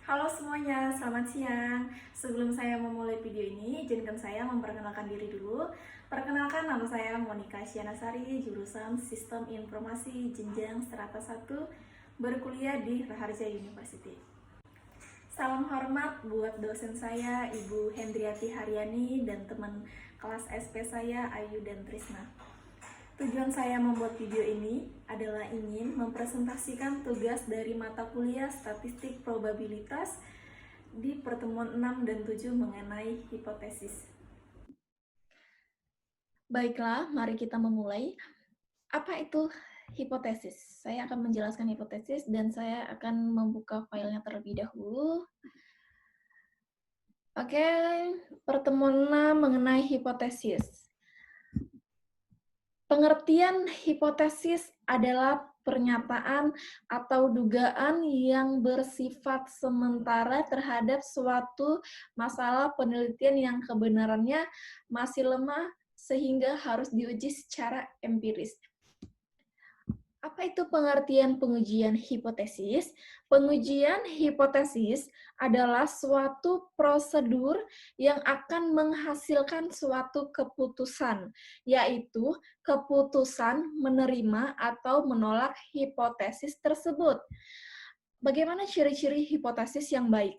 Halo semuanya, selamat siang. Sebelum saya memulai video ini, izinkan saya memperkenalkan diri dulu. Perkenalkan, nama saya Monica Syanasari, jurusan Sistem Informasi Jenjang Strata 1, berkuliah di Raharja University. Salam hormat buat dosen saya, Ibu Hendriati Haryani, dan teman kelas SP saya, Ayu dan Trisna. Tujuan saya membuat video ini adalah ingin mempresentasikan tugas dari mata kuliah Statistik Probabilitas di pertemuan 6 dan 7 mengenai hipotesis. Baiklah, mari kita memulai. Apa itu hipotesis? Saya akan menjelaskan hipotesis dan saya akan membuka filenya terlebih dahulu. Oke, pertemuan 6 mengenai hipotesis. Pengertian hipotesis adalah pernyataan atau dugaan yang bersifat sementara terhadap suatu masalah penelitian yang kebenarannya masih lemah sehingga harus diuji secara empiris. Apa itu pengertian pengujian hipotesis? Pengujian hipotesis adalah suatu prosedur yang akan menghasilkan suatu keputusan, yaitu keputusan menerima atau menolak hipotesis tersebut. Bagaimana ciri-ciri hipotesis yang baik?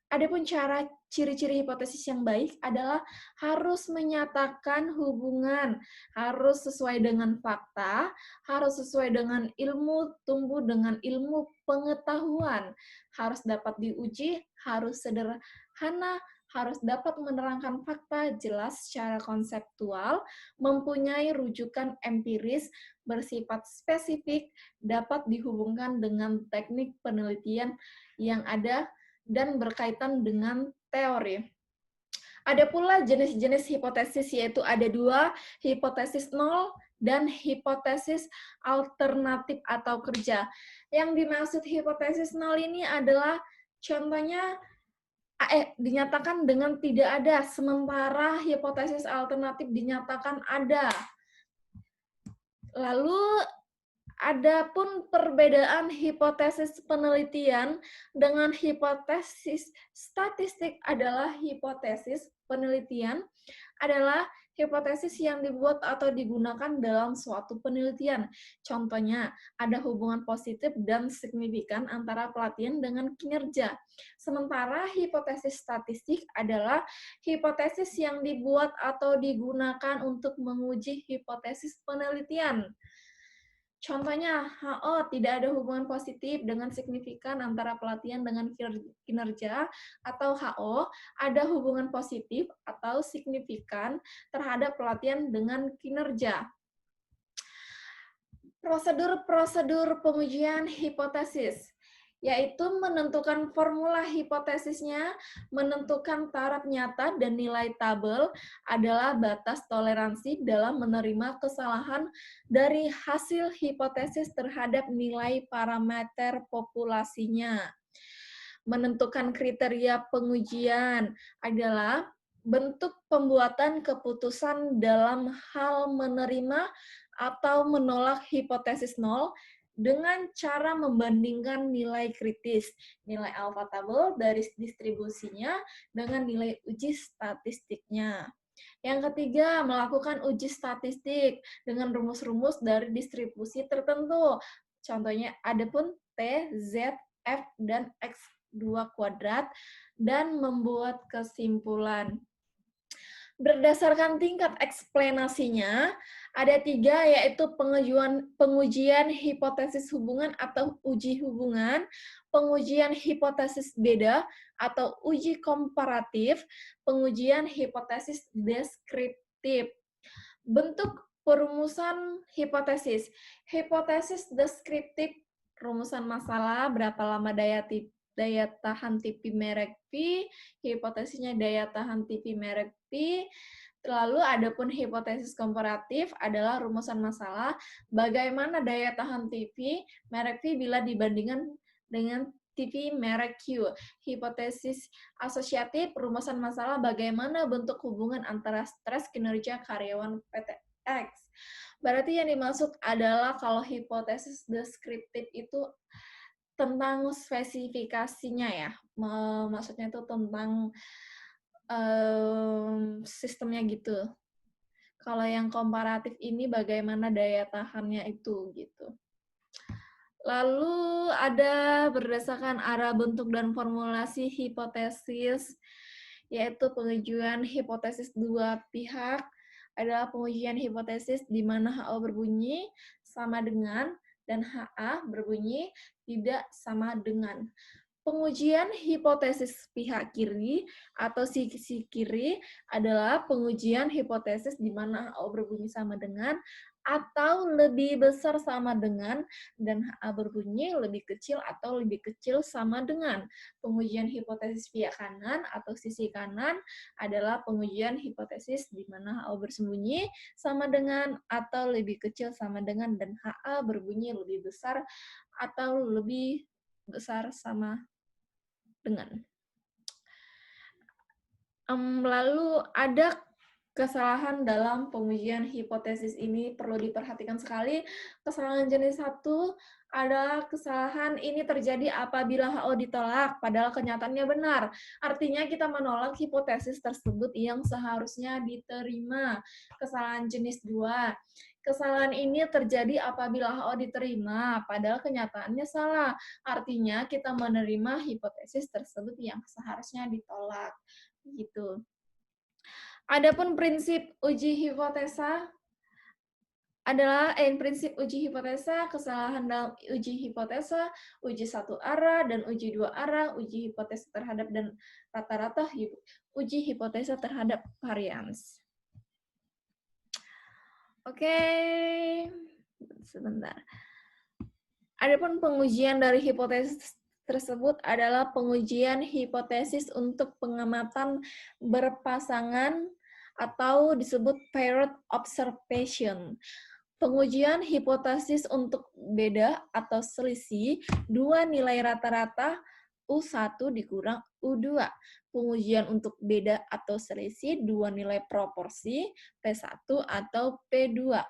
Adapun cara ciri-ciri hipotesis yang baik adalah harus menyatakan hubungan, harus sesuai dengan fakta, harus sesuai dengan ilmu, tumbuh dengan ilmu pengetahuan, harus dapat diuji, harus sederhana, harus dapat menerangkan fakta jelas secara konseptual, mempunyai rujukan empiris, bersifat spesifik, dapat dihubungkan dengan teknik penelitian yang ada, dan berkaitan dengan teori. Ada pula jenis-jenis hipotesis, yaitu ada dua, hipotesis nol dan hipotesis alternatif atau kerja. Yang dimaksud hipotesis nol ini adalah contohnya dinyatakan dengan tidak ada, sementara hipotesis alternatif dinyatakan ada. Lalu adapun perbedaan hipotesis penelitian dengan hipotesis statistik adalah hipotesis penelitian adalah hipotesis yang dibuat atau digunakan dalam suatu penelitian. Contohnya, ada hubungan positif dan signifikan antara pelatihan dengan kinerja. Sementara hipotesis statistik adalah hipotesis yang dibuat atau digunakan untuk menguji hipotesis penelitian. Contohnya, HO tidak ada hubungan positif dengan signifikan antara pelatihan dengan kinerja, atau HO ada hubungan positif atau signifikan terhadap pelatihan dengan kinerja. Prosedur-prosedur pengujian hipotesis, yaitu menentukan formula hipotesisnya, menentukan taraf nyata dan nilai tabel adalah batas toleransi dalam menerima kesalahan dari hasil hipotesis terhadap nilai parameter populasinya. Menentukan kriteria pengujian adalah bentuk pembuatan keputusan dalam hal menerima atau menolak hipotesis nol dengan cara membandingkan nilai kritis, nilai alfa tabel dari distribusinya dengan nilai uji statistiknya. Yang ketiga, melakukan uji statistik dengan rumus-rumus dari distribusi tertentu. Contohnya, adapun T, Z, F, dan X2 kuadrat, dan membuat kesimpulan. Berdasarkan tingkat eksplanasinya, ada tiga, yaitu pengujian hipotesis hubungan atau uji hubungan, pengujian hipotesis beda atau uji komparatif, pengujian hipotesis deskriptif. Bentuk perumusan hipotesis. Hipotesis deskriptif, rumusan masalah, berapa lama daya tahan TV merek P, hipotesisnya daya tahan TV merek P. Lalu adapun hipotesis komparatif adalah rumusan masalah, bagaimana daya tahan TV merek P bila dibandingkan dengan TV merek Q. Hipotesis asosiatif, rumusan masalah bagaimana bentuk hubungan antara stres kinerja karyawan PT X. Berarti yang dimaksud adalah kalau hipotesis deskriptif itu tentang spesifikasinya ya. Maksudnya itu tentang sistemnya gitu. Kalau yang komparatif ini bagaimana daya tahannya itu gitu. Lalu ada berdasarkan arah bentuk dan formulasi hipotesis, yaitu pengujian hipotesis dua pihak adalah pengujian hipotesis di mana HO berbunyi sama dengan dan HA berbunyi tidak sama dengan. Pengujian hipotesis pihak kiri atau sisi kiri adalah pengujian hipotesis di mana HO berbunyi sama dengan atau lebih besar sama dengan dan HA berbunyi lebih kecil atau lebih kecil sama dengan. Pengujian hipotesis pihak kanan atau sisi kanan adalah pengujian hipotesis di mana HO bersembunyi sama dengan atau lebih kecil sama dengan dan HA berbunyi lebih besar atau lebih besar sama dengan. Lalu ada kesalahan dalam pengujian hipotesis ini perlu diperhatikan sekali. Kesalahan jenis 1 adalah kesalahan ini terjadi apabila HO ditolak, padahal kenyataannya benar. Artinya kita menolak hipotesis tersebut yang seharusnya diterima. Kesalahan jenis 2. Kesalahan ini terjadi apabila HO diterima, padahal kenyataannya salah. Artinya kita menerima hipotesis tersebut yang seharusnya ditolak. Gitu. Adapun prinsip uji hipotesa adalah prinsip uji hipotesa, kesalahan dalam uji hipotesa, uji satu arah dan uji dua arah, uji hipotesa terhadap dan rata-rata uji hipotesa terhadap varians. Oke, sebentar. Adapun pengujian dari hipotesis tersebut adalah pengujian hipotesis untuk pengamatan berpasangan atau disebut paired observation. Pengujian hipotesis untuk beda atau selisih dua nilai rata-rata U1 dikurang U2. Pengujian untuk beda atau selisih dua nilai proporsi P1 atau P2.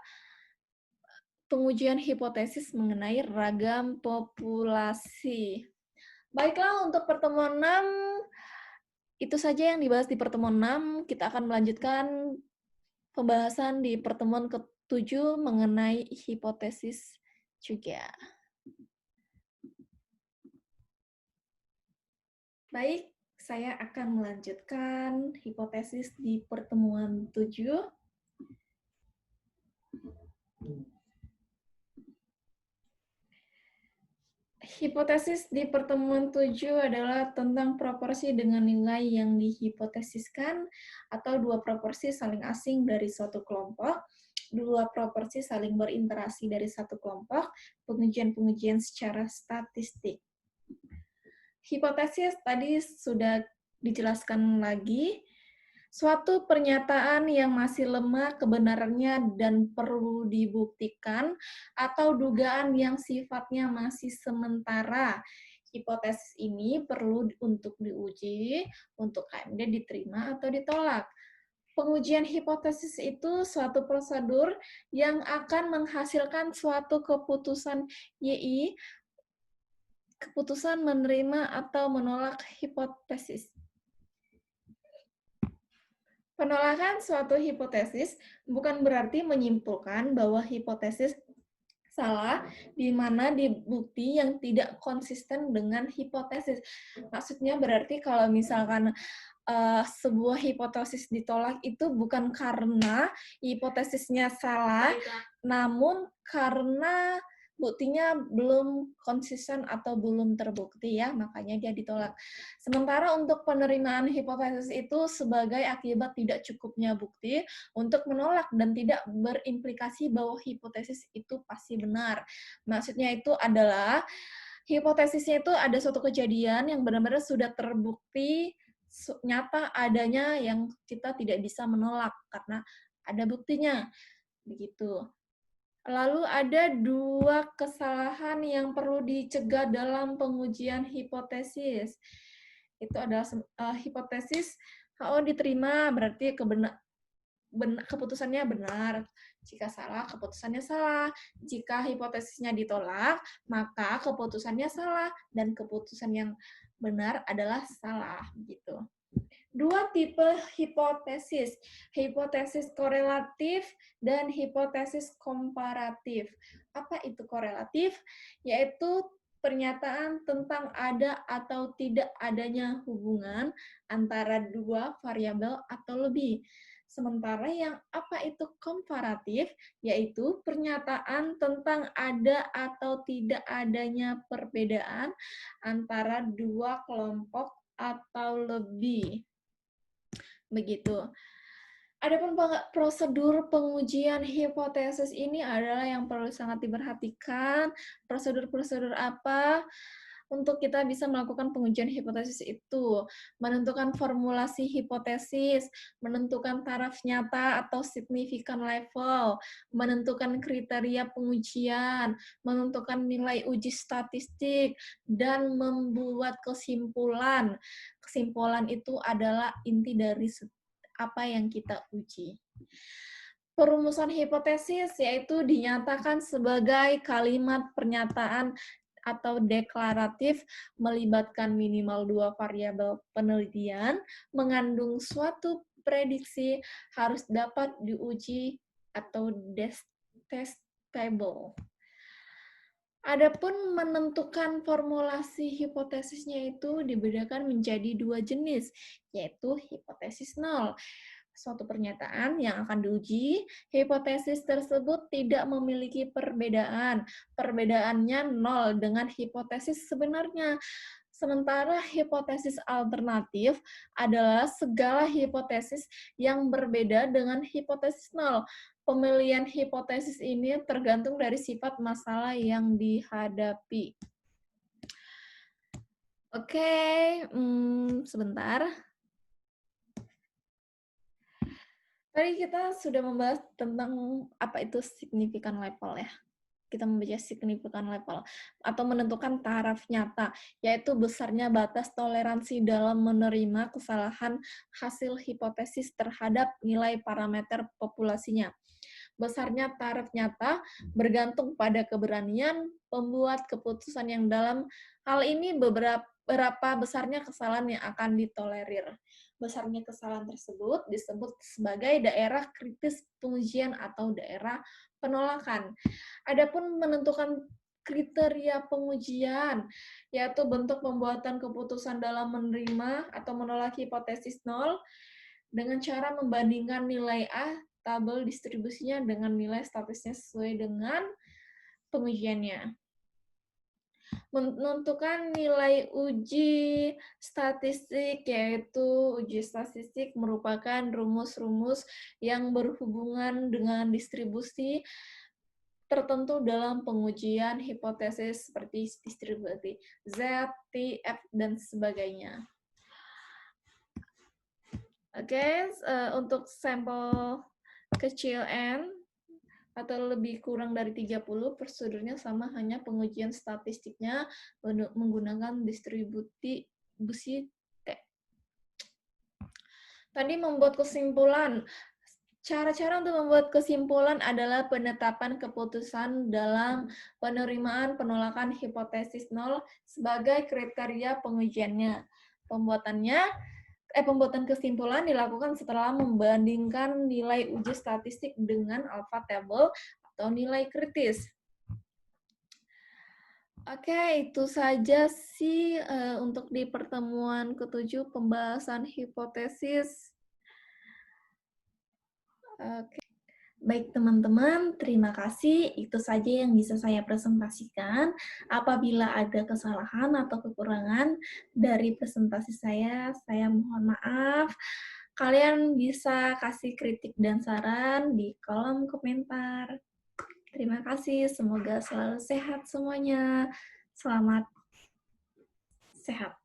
Pengujian hipotesis mengenai ragam populasi. Baiklah, untuk pertemuan 6, itu saja yang dibahas di pertemuan 6. Kita akan melanjutkan pembahasan di pertemuan ke-7 mengenai hipotesis juga. Baik, saya akan melanjutkan hipotesis di pertemuan 7. Hipotesis di pertemuan 7 adalah tentang proporsi dengan nilai yang dihipotesiskan atau dua proporsi saling asing dari suatu kelompok, dua proporsi saling berinteraksi dari satu kelompok, pengujian-pengujian secara statistik. Hipotesis tadi sudah dijelaskan lagi. Suatu pernyataan yang masih lemah kebenarannya dan perlu dibuktikan, atau dugaan yang sifatnya masih sementara. Hipotesis ini perlu untuk diuji, untuk KMD diterima atau ditolak. Pengujian hipotesis itu suatu prosedur yang akan menghasilkan suatu keputusan YI, keputusan menerima atau menolak hipotesis. Penolakan suatu hipotesis bukan berarti menyimpulkan bahwa hipotesis salah, di mana di bukti yang tidak konsisten dengan hipotesis. Maksudnya berarti kalau misalkan sebuah hipotesis ditolak itu bukan karena hipotesisnya salah, namun karena buktinya belum konsisten atau belum terbukti ya, makanya dia ditolak. Sementara untuk penerimaan hipotesis itu sebagai akibat tidak cukupnya bukti untuk menolak dan tidak berimplikasi bahwa hipotesis itu pasti benar. Maksudnya itu adalah hipotesisnya itu ada suatu kejadian yang benar-benar sudah terbukti nyata adanya yang kita tidak bisa menolak karena ada buktinya. Begitu. Lalu ada dua kesalahan yang perlu dicegah dalam pengujian hipotesis. Itu adalah hipotesis HO diterima, berarti keputusannya benar. Jika salah, keputusannya salah. Jika hipotesisnya ditolak, maka keputusannya salah. Dan keputusan yang benar adalah salah. Gitu. Dua tipe hipotesis. Hipotesis korelatif dan hipotesis komparatif. Apa itu korelatif? Yaitu pernyataan tentang ada atau tidak adanya hubungan antara dua variabel atau lebih. Sementara yang apa itu komparatif, yaitu pernyataan tentang ada atau tidak adanya perbedaan antara dua kelompok atau lebih. Begitu. Adapun prosedur pengujian hipotesis ini adalah yang perlu sangat diperhatikan. Prosedur-prosedur apa untuk kita bisa melakukan pengujian hipotesis itu? Menentukan formulasi hipotesis, menentukan taraf nyata atau signifikan level, menentukan kriteria pengujian, menentukan nilai uji statistik, dan membuat kesimpulan. Kesimpulan itu adalah inti dari apa yang kita uji. Perumusan hipotesis yaitu dinyatakan sebagai kalimat pernyataan atau deklaratif melibatkan minimal dua variabel penelitian, mengandung suatu prediksi, harus dapat diuji atau testable. Adapun menentukan formulasi hipotesisnya itu dibedakan menjadi dua jenis, yaitu hipotesis nol. Suatu pernyataan yang akan diuji, hipotesis tersebut tidak memiliki perbedaan. Perbedaannya nol dengan hipotesis sebenarnya. Sementara hipotesis alternatif adalah segala hipotesis yang berbeda dengan hipotesis nol. Pemilihan hipotesis ini tergantung dari sifat masalah yang dihadapi. Oke, sebentar. Tadi kita sudah membahas tentang apa itu signifikan level ya. Kita membaca signifikan level atau menentukan taraf nyata, yaitu besarnya batas toleransi dalam menerima kesalahan hasil hipotesis terhadap nilai parameter populasinya. Besarnya taraf nyata bergantung pada keberanian pembuat keputusan yang dalam hal ini berapa besarnya kesalahan yang akan ditolerir. Besarnya kesalahan tersebut disebut sebagai daerah kritis pengujian atau daerah penolakan. Adapun menentukan kriteria pengujian, yaitu bentuk pembuatan keputusan dalam menerima atau menolak hipotesis nol dengan cara membandingkan nilai A, tabel distribusinya dengan nilai statistiknya sesuai dengan pengujiannya. Menentukan nilai uji statistik, yaitu uji statistik merupakan rumus-rumus yang berhubungan dengan distribusi tertentu dalam pengujian hipotesis seperti distribusi Z, T, F, dan sebagainya. Oke, untuk sampel kecil N, atau lebih kurang dari 30, prosedurnya sama, hanya pengujian statistiknya menggunakan distribusi T. Tadi membuat kesimpulan. Cara-cara untuk membuat kesimpulan adalah penetapan keputusan dalam penerimaan penolakan hipotesis nol sebagai kriteria pengujiannya. Pembuatan kesimpulan dilakukan setelah membandingkan nilai uji statistik dengan alpha table atau nilai kritis. Oke, itu saja sih untuk di pertemuan ke-7 pembahasan hipotesis. Oke. Baik teman-teman, terima kasih. Itu saja yang bisa saya presentasikan. Apabila ada kesalahan atau kekurangan dari presentasi saya mohon maaf. Kalian bisa kasih kritik dan saran di kolom komentar. Terima kasih, semoga selalu sehat semuanya. Selamat sehat.